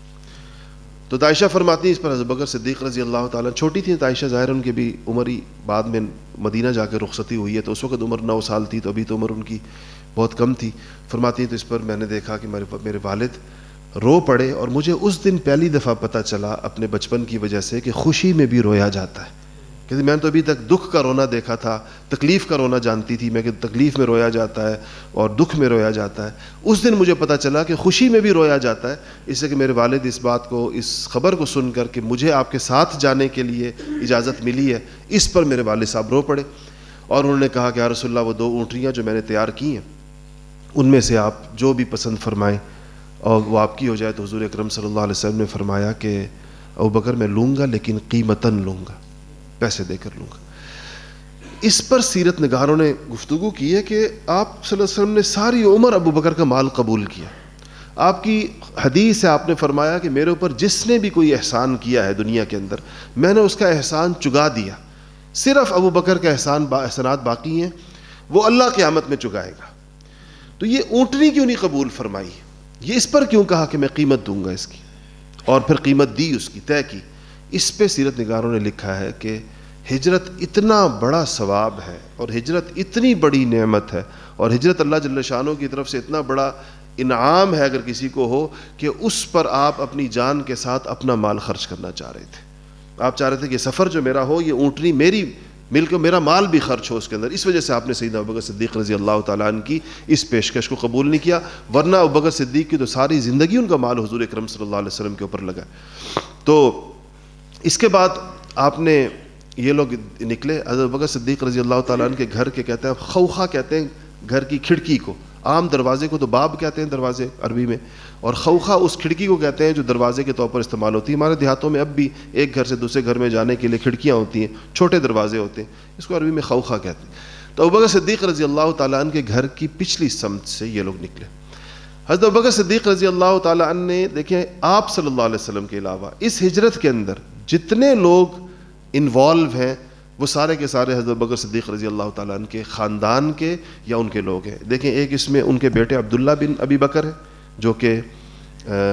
تو عائشہ فرماتی ہیں اس پر حضرت بکر صدیق رضی اللہ تعالیٰ، چھوٹی تھیں عائشہ، ظاہر ان کے بھی عمر ہی بعد میں مدینہ جا کے رخصتی ہوئی ہے، تو اس وقت عمر 9 سال تھی، تو ابھی تو عمر ان کی بہت کم تھی. فرماتی ہیں تو اس پر میں نے دیکھا کہ میرے والد رو پڑے، اور مجھے اس دن پہلی دفعہ پتہ چلا اپنے بچپن کی وجہ سے کہ خوشی میں بھی رویا جاتا ہے. کہ میں نے تو ابھی تک دکھ کا رونا دیکھا تھا، تکلیف کا رونا جانتی تھی میں کہ تکلیف میں رویا جاتا ہے اور دکھ میں رویا جاتا ہے. اس دن مجھے پتہ چلا کہ خوشی میں بھی رویا جاتا ہے. اس لیے کہ میرے والد اس بات کو، اس خبر کو سن کر کہ مجھے آپ کے ساتھ جانے کے لیے اجازت ملی ہے، اس پر میرے والد صاحب رو پڑے، اور انہوں نے کہا کہ یا رسول اللہ وہ 2 اونٹنیاں جو میں نے تیار کی ہیں ان میں سے آپ جو بھی پسند فرمائیں اور وہ آپ کی ہو جائے. تو حضور اکرم صلی اللہ علیہ وسلم نے فرمایا کہ ابوبکر میں لوں گا، لیکن قیمتاً لوں گا، پیسے دے کر لوں گا. اس پر سیرت نگاروں نے گفتگو کی ہے کہ آپ صلی اللہ علیہ وسلم نے ساری عمر ابوبکر کا مال قبول کیا. آپ کی حدیث ہے، آپ نے فرمایا کہ میرے اوپر جس نے بھی کوئی احسان کیا ہے دنیا کے اندر، میں نے اس کا احسان چگا دیا. صرف ابوبکر کا احسانات باقی ہیں، وہ اللہ قیامت میں چگائے گا. تو یہ اونٹنی کیوں نہیں قبول فرمائی؟ یہ اس پر کیوں کہا کہ میں قیمت دوں گا اس کی، اور پھر قیمت دی، اس کی طے کی؟ اس پہ سیرت نگاروں نے لکھا ہے کہ ہجرت اتنا بڑا ثواب ہے، اور ہجرت اتنی بڑی نعمت ہے، اور ہجرت اللہ جل شانہ کی طرف سے اتنا بڑا انعام ہے اگر کسی کو ہو، کہ اس پر آپ اپنی جان کے ساتھ اپنا مال خرچ کرنا چاہ رہے تھے. آپ چاہ رہے تھے کہ سفر جو میرا ہو، یہ اونٹنی میری مل کے میرا مال بھی خرچ ہو اس کے اندر. اس وجہ سے آپ نے سیدنا ابوبکر صدیق رضی اللہ تعالیٰ عنہ کی اس پیشکش کو قبول نہیں کیا، ورنہ ابوبکر صدیق کی تو ساری زندگی ان کا مال حضور اکرم صلی اللہ علیہ وسلم کے اوپر لگا. تو اس کے بعد آپ نے یہ لوگ نکلے. حضرت ابوبکر صدیق رضی اللہ تعالیٰ عنہ کے گھر کے کہتے ہیں خوخہ کہتے ہیں گھر کی کھڑکی کو، عام دروازے کو تو باب کہتے ہیں دروازے عربی میں، اور خوخہ اس کھڑکی کو کہتے ہیں جو دروازے کے طور پر استعمال ہوتی ہے. ہمارے دیہاتوں میں اب بھی ایک گھر سے دوسرے گھر میں جانے کے لیے کھڑکیاں ہوتی ہیں، چھوٹے دروازے ہوتے ہیں، اس کو عربی میں خوخہ کہتے ہیں. تو ابوبکر صدیق رضی اللہ تعالیٰ عنہ کے گھر کی پچھلی سمت سے یہ لوگ نکلے. حضرت ابوبکر صدیق رضی اللہ تعالیٰ عنہ نے، دیکھیں آپ صلی اللہ علیہ وسلم کے علاوہ اس ہجرت کے اندر جتنے لوگ انوالو ہیں وہ سارے کے سارے حضرت ابوبکر صدیق رضی اللہ تعالیٰ عنہ کے خاندان کے یا ان کے لوگ ہیں. دیکھیں ایک اس میں ان کے بیٹے عبداللہ بن ابی بکر ہیں، جو کہ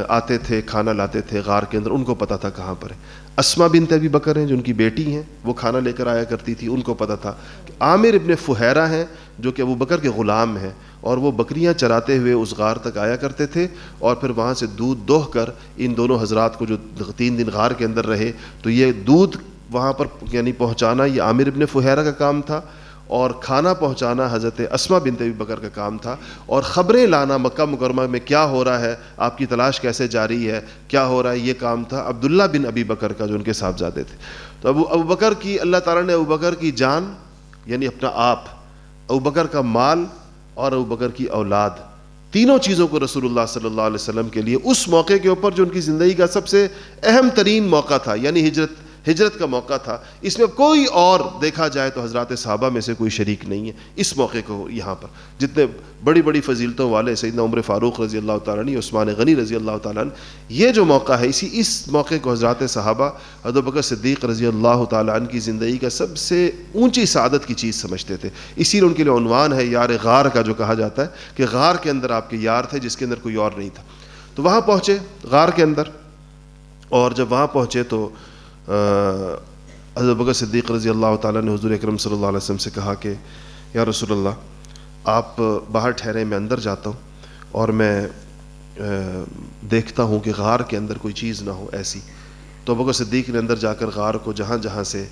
آتے تھے کھانا لاتے تھے غار کے اندر، ان کو پتہ تھا کہاں پر ہے. اسما بنت ابی بکر ہیں جو ان کی بیٹی ہیں، وہ کھانا لے کر آیا کرتی تھی، ان کو پتہ تھا. عامر ابن فہیرہ ہیں جو کہ ابو بکر کے غلام ہیں، اور وہ بکریاں چراتے ہوئے اس غار تک آیا کرتے تھے، اور پھر وہاں سے دودھ دوہ کر ان دونوں حضرات کو جو 3 دن غار کے اندر رہے، تو یہ دودھ وہاں پر یعنی پہنچانا یہ عامر ابن فہیرہ کا کام تھا، اور کھانا پہنچانا حضرت اسما بنت ابی بکر کا کام تھا، اور خبریں لانا مکہ مکرمہ میں کیا ہو رہا ہے، آپ کی تلاش کیسے جاری ہے، کیا ہو رہا ہے، یہ کام تھا عبداللہ بن ابی بکر کا جو ان کے صاحبزادے تھے. تو ابو بکر کی اللہ تعالیٰ نے ابو بکر کی جان یعنی اپنا آپ، ابو بکر کا مال اور ابو بکر کی اولاد، تینوں چیزوں کو رسول اللہ صلی اللہ علیہ وسلم کے لیے اس موقع کے اوپر جو ان کی زندگی کا سب سے اہم ترین موقع تھا، یعنی ہجرت کا موقع تھا، اس میں کوئی اور دیکھا جائے تو حضرات صحابہ میں سے کوئی شریک نہیں ہے اس موقع کو. یہاں پر جتنے بڑی بڑی فضیلتوں والے سیدنا عمر فاروق رضی اللہ تعالیٰ عنہ، عثمان غنی رضی اللہ تعالیٰ عنہ، یہ جو موقع ہے اس موقع کو حضرات صحابہ حضرت بکر صدیق رضی اللہ تعالیٰ عنہ کی زندگی کا سب سے اونچی سعادت کی چیز سمجھتے تھے. اسی لیے ان کے لیے عنوان ہے یار غار کا، جو کہا جاتا ہے کہ غار کے اندر آپ کے یار تھے جس کے اندر کوئی اور نہیں تھا. تو وہاں پہنچے غار کے اندر، اور جب وہاں پہنچے تو حضرت بکر صدیق رضی اللہ تعالیٰ نے حضور اکرم صلی اللہ علیہ وسلم سے کہا کہ یا رسول اللہ آپ باہر ٹھہرے، میں اندر جاتا ہوں اور میں دیکھتا ہوں کہ غار کے اندر کوئی چیز نہ ہو ایسی. تو بکر صدیق نے اندر جا کر غار کو جہاں جہاں سے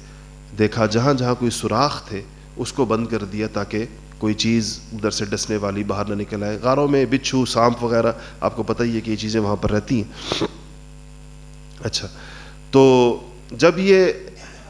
دیکھا، جہاں جہاں کوئی سوراخ تھے اس کو بند کر دیا تاکہ کوئی چیز ادھر سے ڈسنے والی باہر نہ نکل آئے. غاروں میں بچھو، سانپ وغیرہ آپ کو پتہ ہی ہے کہ یہ چیزیں وہاں پر رہتی ہیں. اچھا، تو جب یہ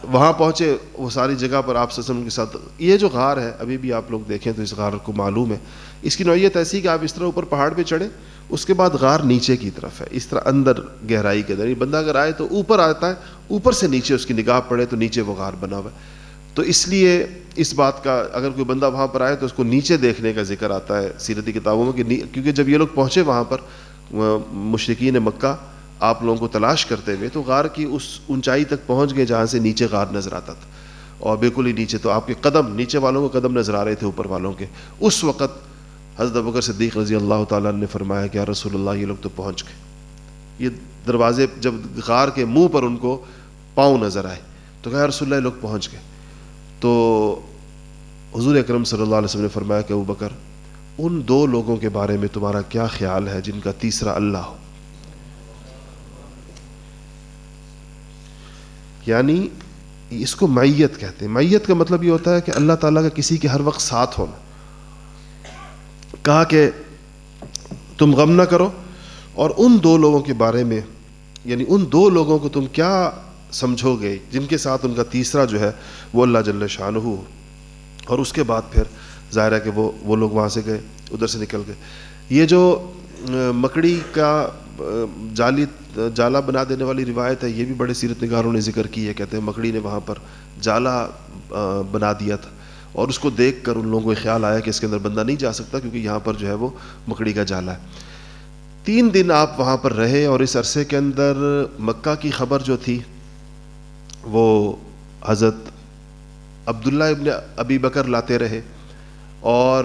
وہاں پہنچے وہ ساری جگہ پر آپ صلی اللہ علیہ وسلم کے ساتھ، یہ جو غار ہے ابھی بھی آپ لوگ دیکھیں تو اس غار کو معلوم ہے، اس کی نوعیت ایسی کہ آپ اس طرح اوپر پہاڑ پہ چڑھیں، اس کے بعد غار نیچے کی طرف ہے، اس طرح اندر گہرائی کے اندر. بندہ اگر آئے تو اوپر آتا ہے، اوپر سے نیچے اس کی نگاہ پڑے تو نیچے وہ غار بنا ہوا ہے. تو اس لیے اس بات کا اگر کوئی بندہ وہاں پر آئے تو اس کو نیچے دیکھنے کا ذکر آتا ہے سیرتی کتابوں میں، کہ کیونکہ جب یہ لوگ پہنچے وہاں پر مشرکین مکہ آپ لوگوں کو تلاش کرتے ہوئے، تو غار کی اس اونچائی تک پہنچ گئے جہاں سے نیچے غار نظر آتا تھا، اور بالکل ہی نیچے تو آپ کے قدم، نیچے والوں کو قدم نظر آ رہے تھے اوپر والوں کے. اس وقت حضرت ابوبکر صدیق رضی اللہ تعالیٰ نے فرمایا کہ یا رسول اللہ یہ لوگ تو پہنچ گئے، یہ دروازے جب غار کے منہ پر ان کو پاؤں نظر آئے تو کہا رسول اللہ لوگ پہنچ گئے. تو حضور اکرم صلی اللہ علیہ وسلم نے فرمایا کہ ابوبکر ان 2 لوگوں کے بارے میں تمہارا کیا خیال ہے جن کا تیسرا اللہ ہو. یعنی اس کو معیت کہتے ہیں. معیت کا مطلب یہ ہوتا ہے کہ اللہ تعالیٰ کا کسی کے ہر وقت ساتھ ہونا. کہا کہ تم غم نہ کرو اور ان 2 لوگوں کے بارے میں یعنی ان 2 لوگوں کو تم کیا سمجھو گے جن کے ساتھ ان کا تیسرا جو ہے وہ اللہ جل شانہ ہو. اور اس کے بعد پھر ظاہر ہے کہ وہ لوگ وہاں سے گئے, ادھر سے نکل گئے. یہ جو مکڑی کا جالا بنا دینے والی روایت ہے یہ بھی بڑے سیرت نگاروں نے ذکر کی ہے. کہتے ہیں مکڑی نے وہاں پر جالا بنا دیا تھا اور اس کو دیکھ کر ان لوگوں کو خیال آیا کہ اس کے اندر بندہ نہیں جا سکتا کیونکہ یہاں پر جو ہے وہ مکڑی کا جالا ہے. 3 دن آپ وہاں پر رہے اور اس عرصے کے اندر مکہ کی خبر جو تھی وہ حضرت عبداللہ ابن ابی بکر لاتے رہے اور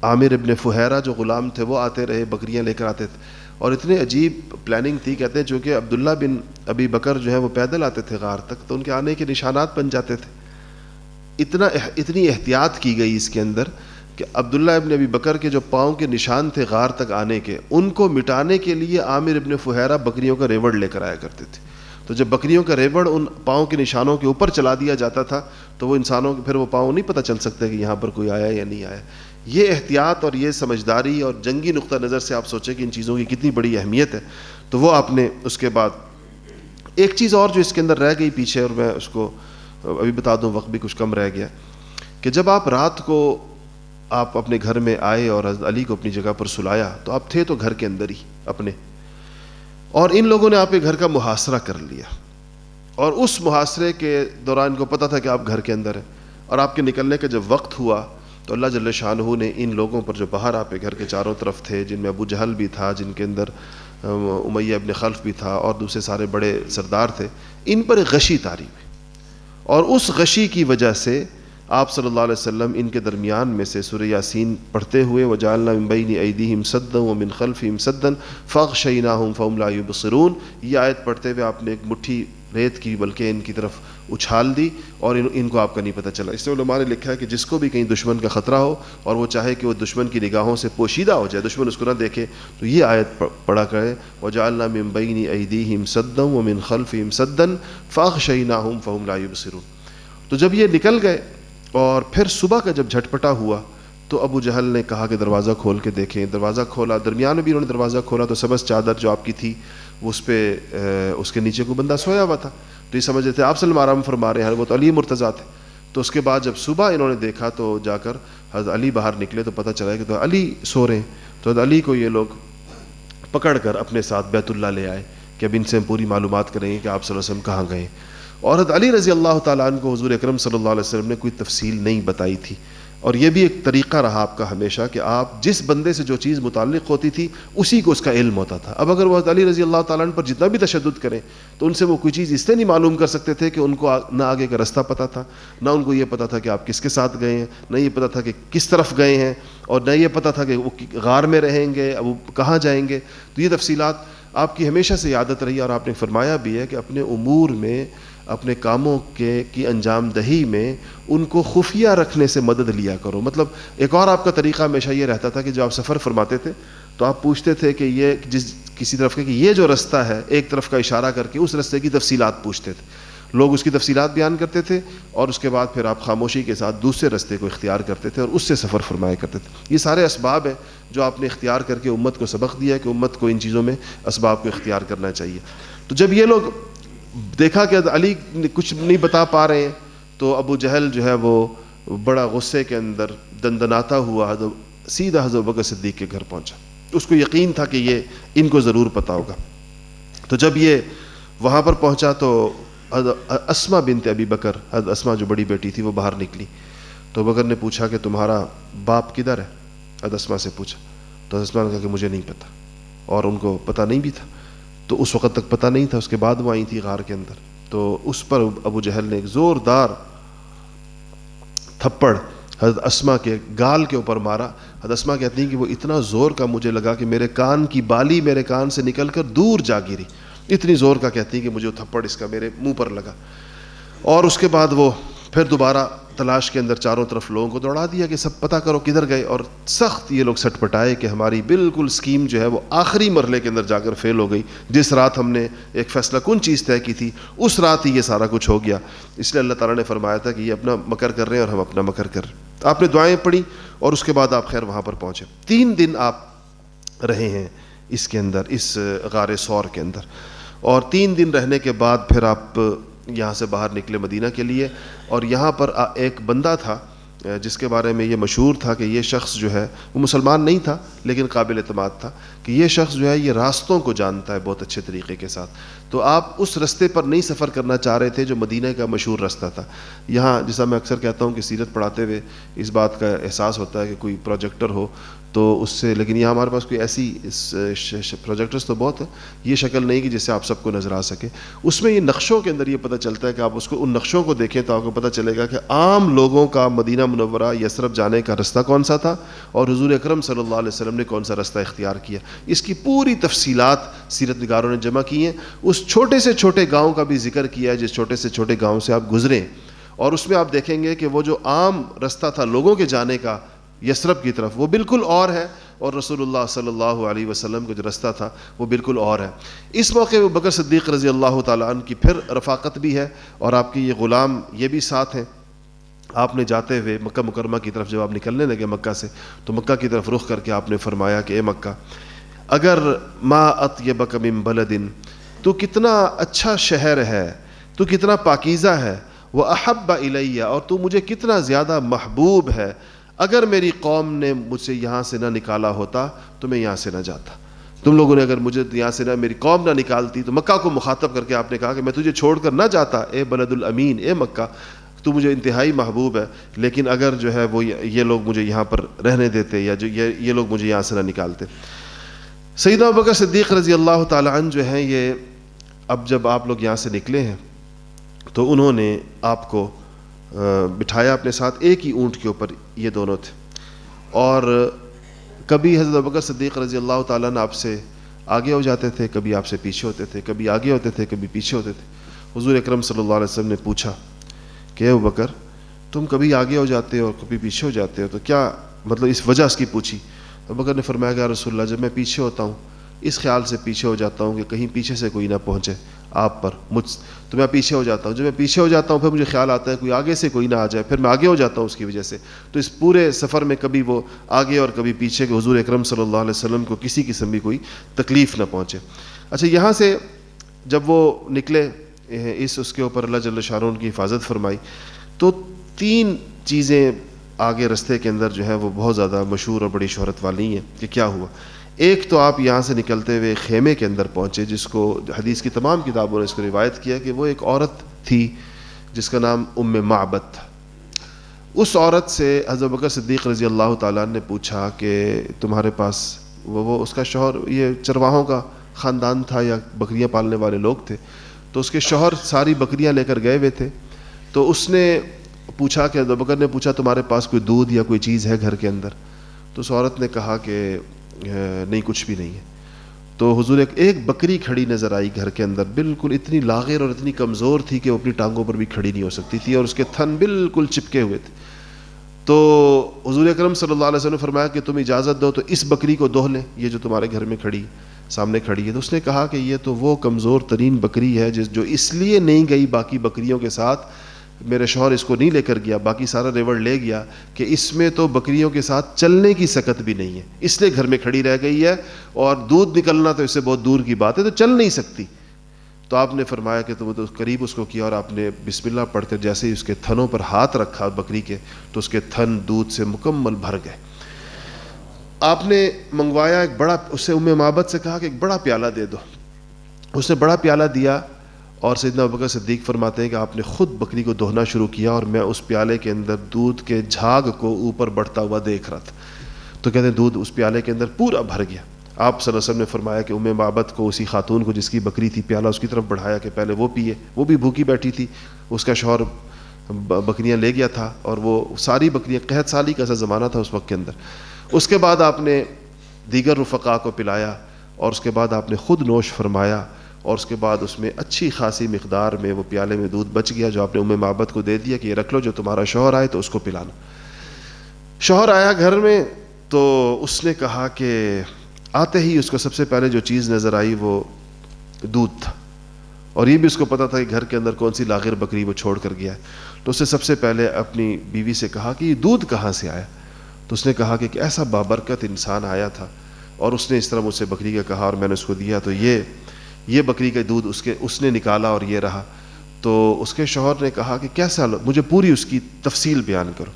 عامر ابن فہیرہ جو غلام تھے وہ آتے رہے, بکریاں لے کر آتے تھے. اور اتنے عجیب پلاننگ تھی, کہتے ہیں چونکہ عبداللہ بن ابی بکر جو ہے وہ پیدل آتے تھے غار تک تو ان کے آنے کے نشانات بن جاتے تھے. اتنی احتیاط کی گئی اس کے اندر کہ عبداللہ ابن ابی بکر کے جو پاؤں کے نشان تھے غار تک آنے کے ان کو مٹانے کے لیے عامر ابن فہیرہ بکریوں کا ریوڑ لے کر آیا کرتے تھے. تو جب بکریوں کا ریوڑ ان پاؤں کے نشانوں کے اوپر چلا دیا جاتا تھا تو وہ انسانوں کے پھر وہ پاؤں نہیں پتہ چل سکتے کہ یہاں پر کوئی آیا یا نہیں آیا. یہ احتیاط اور یہ سمجھداری اور جنگی نقطہ نظر سے آپ سوچیں کہ ان چیزوں کی کتنی بڑی اہمیت ہے. تو وہ آپ نے اس کے بعد ایک چیز اور جو اس کے اندر رہ گئی پیچھے اور میں اس کو ابھی بتا دوں, وقت بھی کچھ کم رہ گیا, کہ جب آپ رات کو آپ اپنے گھر میں آئے اور حضرت علی کو اپنی جگہ پر سلایا تو آپ تھے تو گھر کے اندر ہی اپنے, اور ان لوگوں نے آپ کے گھر کا محاصرہ کر لیا اور اس محاصرے کے دوران کو پتہ تھا کہ آپ گھر کے اندر ہیں اور آپ کے نکلنے کا جب وقت ہوا تو اللہ جل شانہ نے ان لوگوں پر جو باہر آپ کے گھر کے چاروں طرف تھے جن میں ابو جہل بھی تھا, جن کے اندر امیہ ابن خلف بھی تھا اور دوسرے سارے بڑے سردار تھے, ان پر ایک غشی طاری ہوئی اور اس غشی کی وجہ سے آپ صلی اللہ علیہ وسلم ان کے درمیان میں سے سورہ یاسین پڑھتے ہوئے وَجَعَلْنَا مِن بَيْنِ أَيْدِيهِمْ سَدًّا وَمِنْ خَلْفِهِمْ سَدًّا فَأَغْشَيْنَاهُمْ فَهُمْ لَا يُبْصِرُونَ, یہ آیت پڑھتے ہوئے آپ نے ایک مٹھی ریت کی بلکہ ان کی طرف اچھال دی اور ان کو آپ کا نہیں پتہ چلا. اس میں علماء نے لکھا ہے کہ جس کو بھی کہیں دشمن کا خطرہ ہو اور وہ چاہے کہ وہ دشمن کی نگاہوں سے پوشیدہ ہو جائے, دشمن اس کو نہ دیکھے, تو یہ آیت پڑھا کرے وَجَعَلْنَا مِن بَيْنِ أَيْدِيهِمْ سَدًّا وَمِنْ خَلْفِهِمْ سَدًّا فَأَغْشَيْنَاهُمْ فَهُمْ لَا يُبْصِرُونَ. تو جب یہ نکل گئے اور پھر صبح کا جب جھٹپٹا ہوا تو ابو جہل نے کہا کہ دروازہ کھول کے دیکھیں. دروازہ کھولا, درمیان میں بھی انہوں نے دروازہ کھولا تو سبز چادر جو آپ کی تھی اس پہ اس کے نیچے کوئی بندہ سویا ہوا تھا, تو یہ سمجھ رہے تھے آپ صلی اللہ علیہ وسلم فرما رہے ہیں وہ تو علی مرتضیٰ تھے. تو اس کے بعد جب صبح انہوں نے دیکھا تو جا کر حضرت علی باہر نکلے تو پتہ چلا کہ تو علی سو رہے ہیں. تو حضرت علی کو یہ لوگ پکڑ کر اپنے ساتھ بیت اللہ لے آئے کہ اب ان سے ہم پوری معلومات کریں گے کہ آپ صلی اللہ علیہ وسلم کہاں گئے. اور حضرت علی رضی اللہ تعالیٰ عنہ کو حضور اکرم صلی اللہ علیہ وسلم نے کوئی تفصیل نہیں بتائی تھی, اور یہ بھی ایک طریقہ رہا آپ کا ہمیشہ کہ آپ جس بندے سے جو چیز متعلق ہوتی تھی اسی کو اس کا علم ہوتا تھا. اب اگر وہ حضرت علی رضی اللہ تعالیٰ عنہ پر جتنا بھی تشدد کریں تو ان سے وہ کوئی چیز اس لیے نہیں معلوم کر سکتے تھے کہ ان کو نہ آگے کا رستہ پتہ تھا, نہ ان کو یہ پتہ تھا کہ آپ کس کے ساتھ گئے ہیں, نہ یہ پتہ تھا کہ کس طرف گئے ہیں, اور نہ یہ پتہ تھا کہ وہ غار میں رہیں گے, اب وہ کہاں جائیں گے. تو یہ تفصیلات آپ کی ہمیشہ سے عادت رہی, اور آپ نے فرمایا بھی ہے کہ اپنے امور میں اپنے کاموں کی انجام دہی میں ان کو خفیہ رکھنے سے مدد لیا کرو. مطلب ایک اور آپ کا طریقہ ہمیشہ یہ رہتا تھا کہ جب آپ سفر فرماتے تھے تو آپ پوچھتے تھے کہ یہ کسی طرف کے کہ یہ جو رستہ ہے, ایک طرف کا اشارہ کر کے اس رستے کی تفصیلات پوچھتے تھے. لوگ اس کی تفصیلات بیان کرتے تھے اور اس کے بعد پھر آپ خاموشی کے ساتھ دوسرے رستے کو اختیار کرتے تھے اور اس سے سفر فرمایا کرتے تھے. یہ سارے اسباب ہیں جو آپ نے اختیار کر کے امت کو سبق دیا کہ امت کو ان چیزوں میں اسباب کو اختیار کرنا چاہیے. تو جب یہ لوگ دیکھا کہ علی کچھ نہیں بتا پا رہے ہیں تو ابو جہل جو ہے وہ بڑا غصے کے اندر دندناتا ہوا سیدھا حضرت بکر صدیق کے گھر پہنچا. اس کو یقین تھا کہ یہ ان کو ضرور پتہ ہوگا. تو جب یہ وہاں پر پہنچا تو اسما بنت ابی بکر, حضرت اسما جو بڑی بیٹی تھی, وہ باہر نکلی. تو بکر نے پوچھا کہ تمہارا باپ کدھر ہے؟ حضرت اسما سے پوچھا. تو حضرت اسما نے کہا کہ مجھے نہیں پتہ, اور ان کو پتہ نہیں بھی تھا. تو اس وقت تک پتہ نہیں تھا, اس کے بعد وہ آئی تھی غار کے اندر. تو اس پر ابو جہل نے ایک زوردار تھپڑ حضرت اسما کے گال کے اوپر مارا. حضرت اسما کہتی ہیں کہ وہ اتنا زور کا مجھے لگا کہ میرے کان کی بالی میرے کان سے نکل کر دور جا گری. اتنی زور کا کہتی ہیں کہ مجھے تھپڑ اس کا میرے منہ پر لگا. اور اس کے بعد وہ پھر دوبارہ تلاش کے اندر چاروں طرف لوگوں کو دوڑا دیا کہ سب پتہ کرو کدھر گئے. اور سخت یہ لوگ سٹ پٹائے کہ ہماری بالکل اسکیم جو ہے وہ آخری مرحلے کے اندر جا کر فیل ہو گئی. جس رات ہم نے ایک فیصلہ کن چیز طے کی تھی اس رات ہی یہ سارا کچھ ہو گیا. اس لیے اللہ تعالیٰ نے فرمایا تھا کہ یہ اپنا مکر کر رہے ہیں اور ہم اپنا مکر کر رہے ہیں. آپ نے دعائیں پڑھی اور اس کے بعد آپ خیر وہاں پر پہنچے. 3 دن آپ رہے ہیں اس کے اندر, اس غار ثور کے اندر. اور 3 دن رہنے کے بعد پھر آپ یہاں سے باہر نکلے مدینہ کے لیے. اور یہاں پر ایک بندہ تھا جس کے بارے میں یہ مشہور تھا کہ یہ شخص جو ہے وہ مسلمان نہیں تھا لیکن قابل اعتماد تھا, کہ یہ شخص جو ہے یہ راستوں کو جانتا ہے بہت اچھے طریقے کے ساتھ. تو آپ اس رستے پر نہیں سفر کرنا چاہ رہے تھے جو مدینہ کا مشہور رستہ تھا. یہاں جیسا میں اکثر کہتا ہوں کہ سیرت پڑھاتے ہوئے اس بات کا احساس ہوتا ہے کہ کوئی پروجیکٹر ہو تو اس سے, لیکن یہاں ہمارے پاس کوئی ایسی پروجیکٹرز تو بہت ہے, یہ شکل نہیں کہ جس سے آپ سب کو نظر آ سکے. اس میں یہ نقشوں کے اندر یہ پتہ چلتا ہے کہ آپ اس کو ان نقشوں کو دیکھیں تو آپ کو پتہ چلے گا کہ عام لوگوں کا مدینہ منورہ یثرب جانے کا رستہ کون سا تھا اور حضور اکرم صلی اللہ علیہ وسلم نے کون سا رستہ اختیار کیا. اس کی پوری تفصیلات سیرت نگاروں نے جمع کی ہیں. اس چھوٹے سے چھوٹے گاؤں کا بھی ذکر کیا ہے جس چھوٹے سے چھوٹے گاؤں سے آپ گزریں, اور اس میں آپ دیکھیں گے کہ وہ جو عام رستہ تھا لوگوں کے جانے کا یثرب کی طرف وہ بالکل اور ہے, اور رسول اللہ صلی اللہ علیہ وسلم کا جو رستہ تھا وہ بالکل اور ہے. اس موقع ابو بکر صدیق رضی اللہ تعالیٰ عنہ کی پھر رفاقت بھی ہے اور آپ کے یہ غلام یہ بھی ساتھ ہیں. آپ نے جاتے ہوئے مکہ مکرمہ کی طرف جب آپ نکلنے لگے مکہ سے تو مکہ کی طرف رخ کر کے آپ نے فرمایا کہ اے مکہ, اگر ما اطیبک من بلد, تو کتنا اچھا شہر ہے, تو کتنا پاکیزہ ہے, واحب الی, اور تو مجھے کتنا زیادہ محبوب ہے. اگر میری قوم نے مجھ سے یہاں سے نہ نکالا ہوتا تو میں یہاں سے نہ جاتا. تم لوگوں نے اگر مجھے یہاں سے نہ میری قوم نہ نکالتی تو مکہ کو مخاطب کر کے آپ نے کہا کہ میں تجھے چھوڑ کر نہ جاتا اے بلد الامین, اے مکہ, تو مجھے انتہائی محبوب ہے, لیکن اگر جو ہے وہ یہ لوگ مجھے یہاں پر رہنے دیتے یا جو یہ لوگ مجھے یہاں سے نہ نکالتے. سیدنا ابو بکر صدیق رضی اللہ تعالی عنہ جو ہیں یہ اب جب آپ لوگ یہاں سے نکلے ہیں تو انہوں نے آپ کو بٹھایا اپنے ساتھ, ایک ہی اونٹ کے اوپر یہ دونوں تھے. اور کبھی حضرت ابو بکر صدیق رضی اللہ تعالیٰ عنہ آپ سے آگے ہو جاتے تھے, کبھی آپ سے پیچھے ہوتے تھے, کبھی آگے ہوتے تھے, کبھی پیچھے ہوتے تھے. حضور اکرم صلی اللہ علیہ وسلم نے پوچھا کہ اے ابو بکر تم کبھی آگے ہو جاتے ہو اور کبھی پیچھے ہو جاتے ہو, تو کیا مطلب اس وجہ اس کی پوچھی. ابو بکر نے فرمایا کہ یا رسول اللہ, جب میں پیچھے ہوتا ہوں اس خیال سے پیچھے ہو جاتا ہوں کہ کہیں پیچھے سے کوئی نہ پہنچے آپ پر تو میں پیچھے ہو جاتا ہوں. جب میں پیچھے ہو جاتا ہوں پھر مجھے خیال آتا ہے کوئی آگے سے کوئی نہ آ جائے, پھر میں آگے ہو جاتا ہوں اس کی وجہ سے. تو اس پورے سفر میں کبھی وہ آگے اور کبھی پیچھے کہ حضور اکرم صلی اللہ علیہ وسلم کو کسی قسم بھی کوئی تکلیف نہ پہنچے. اچھا, یہاں سے جب وہ نکلے اس کے اوپر اللہ جل شانہ ان کی حفاظت فرمائی, تو 3 چیزیں آگے رستے کے اندر جو ہے وہ بہت زیادہ مشہور اور بڑی شہرت والی ہیں کہ کیا ہوا. ایک تو آپ یہاں سے نکلتے ہوئے خیمے کے اندر پہنچے جس کو حدیث کی تمام کتابوں نے اس کو روایت کیا کہ وہ ایک عورت تھی جس کا نام ام معبد تھا. اس عورت سے حضرت بکر صدیق رضی اللہ تعالیٰ نے پوچھا کہ تمہارے پاس وہ اس کا شوہر یہ چرواہوں کا خاندان تھا یا بکریاں پالنے والے لوگ تھے, تو اس کے شوہر ساری بکریاں لے کر گئے ہوئے تھے. تو اس نے پوچھا کہ حضرت بکر نے پوچھا تمہارے پاس کوئی دودھ یا کوئی چیز ہے گھر کے اندر. تو اس عورت نے کہا کہ نہیں کچھ بھی نہیں ہے. تو حضور ایک بکری کھڑی نظر آئی گھر کے اندر, بالکل اتنی لاغر اور اتنی کمزور تھی کہ وہ اپنی ٹانگوں پر بھی کھڑی نہیں ہو سکتی تھی اور اس کے تھن بالکل چپکے ہوئے تھے. تو حضور اکرم صلی اللہ علیہ وسلم نے فرمایا کہ تم اجازت دو تو اس بکری کو دوہ لیں, یہ جو تمہارے گھر میں کھڑی سامنے کھڑی ہے. تو اس نے کہا کہ یہ تو وہ کمزور ترین بکری ہے جو اس لیے نہیں گئی باقی بکریوں کے ساتھ, میرے شوہر اس کو نہیں لے کر گیا, باقی سارا ریوڑ لے گیا کہ اس میں تو بکریوں کے ساتھ چلنے کی سکت بھی نہیں ہے, اس لیے گھر میں کھڑی رہ گئی ہے, اور دودھ نکلنا تو اس سے بہت دور کی بات ہے, تو چل نہیں سکتی. تو آپ نے فرمایا کہ تم تو قریب اس کو کیا اور آپ نے بسم اللہ پڑھ کر جیسے ہی اس کے تھنوں پر ہاتھ رکھا بکری کے تو اس کے تھن دودھ سے مکمل بھر گئے. آپ نے منگوایا ایک بڑا, اس سے ام معبد سے کہا کہ ایک بڑا پیالہ دے دو. اس نے بڑا پیالہ دیا اور سیدنا ابوبکر صدیق فرماتے ہیں کہ آپ نے خود بکری کو دہنا شروع کیا اور میں اس پیالے کے اندر دودھ کے جھاگ کو اوپر بڑھتا ہوا دیکھ رہا تھا. تو کہتے ہیں دودھ اس پیالے کے اندر پورا بھر گیا. آپ صلی اللہ علیہ وسلم نے فرمایا کہ ام معبد کو, اسی خاتون کو جس کی بکری تھی, پیالہ اس کی طرف بڑھایا کہ پہلے وہ پیے, وہ بھی بھوکی بیٹھی تھی, اس کا شوہر بکریاں لے گیا تھا، اور وہ ساری بکریاں، قحط سالی کا ایسا زمانہ تھا اس وقت کے اندر. اس کے بعد آپ نے دیگر رفقا کو پلایا، اور اس کے بعد آپ نے خود نوش فرمایا، اور اس کے بعد اس میں اچھی خاصی مقدار میں وہ پیالے میں دودھ بچ گیا جو آپ نے ام معبد کو دے دیا کہ یہ رکھ لو، جو تمہارا شوہر آئے تو اس کو پلانا. شوہر آیا گھر میں تو اس نے کہا کہ آتے ہی اس کو سب سے پہلے جو چیز نظر آئی وہ دودھ تھا، اور یہ بھی اس کو پتا تھا کہ گھر کے اندر کون سی لاغر بکری وہ چھوڑ کر گیا ہے. تو اس نے سب سے پہلے اپنی بیوی سے کہا کہ یہ دودھ کہاں سے آیا؟ تو اس نے کہا کہ ایسا بابرکت انسان آیا تھا اور اس نے اس طرح مجھ سے بکری کا کہا اور میں نے اس کو دیا، تو یہ بکری کا دودھ اس نے نکالا اور یہ رہا. تو اس کے شوہر نے کہا کہ کیسا، مجھے پوری اس کی تفصیل بیان کرو.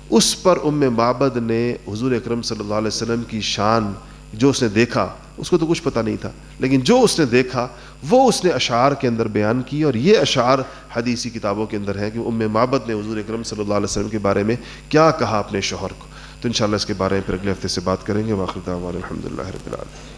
اس پر ام معبد نے حضور اکرم صلی اللہ علیہ وسلم کی شان، جو اس نے دیکھا، اس کو تو کچھ پتہ نہیں تھا، لیکن جو اس نے دیکھا وہ اس نے اشعار کے اندر بیان کی، اور یہ اشعار حدیثی کتابوں کے اندر ہیں کہ ام معبد نے حضور اکرم صلی اللہ علیہ وسلم کے بارے میں کیا کہا اپنے شوہر کو. تو انشاءاللہ اس کے بارے میں پھر اگلے ہفتے سے بات کریں گے. واخر دعوانا الحمدللہ رب العالمین.